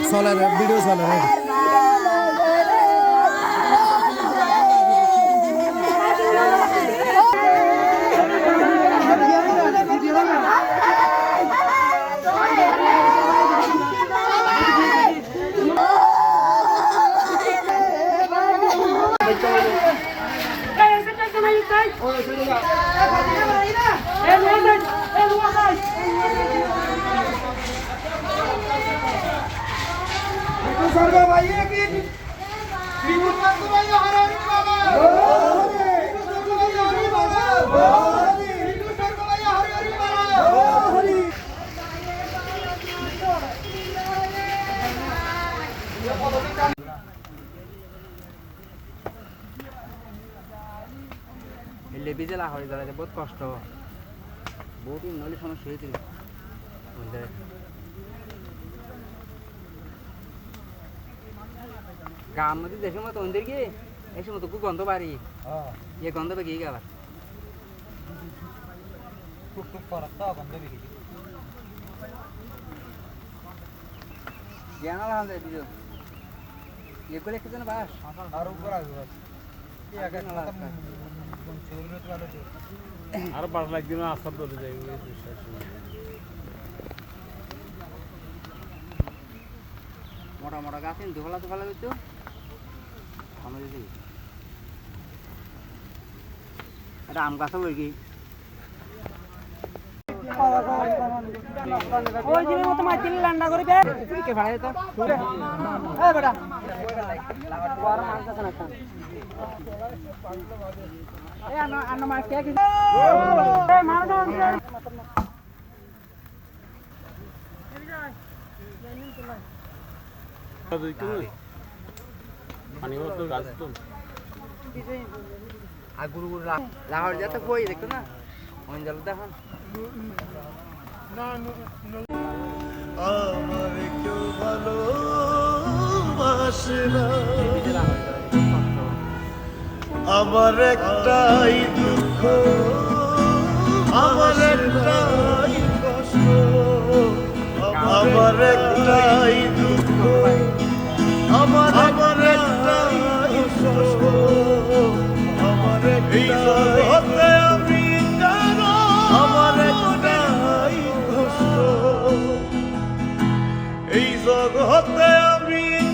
চলে ভিডিও চলে লেবিজে লাহরি দাঁড়াতে বহুত কষ্ট বহুত নলি সমস্যা হয়েছিল গাম মধ্যে যে সময় তোদের গিয়ে এই সময় তো খুব গন্ধ বাড়ি ইয়ে গন্ধ বেরিয়ে গেল জ্ঞান আলহামদুলিল্লাহ দিল ইয়ে করে একটু বাস আর উপর আসবে আরো 5 লাখ দিন আসার দলে যাই মোটা মোটা গাছ দুবেলা তো ভালো হইতো আমি যদি এটা আম গাছও বই কি ওই দিনের মতো মাছ দিলে লান্ডা করে বে কে ভাড়া তো এই বেটা ওয়ার মাছ আছে না এই আনা মাছ কে কি এই মার দাও পানি তো গাছ তো আর গুরু গুরু লাহর যাতে কই দেখতো না ওই জল দেখুন আমার কেউ ভালোবাসে না আমার একটাই দুঃখ আমার একটাই কষ্ট আমার একটাই দুঃখ আমার একটাই কষ্ট আমার একটাই আমি আমার একটাই কষ্ট এই জগতে আমি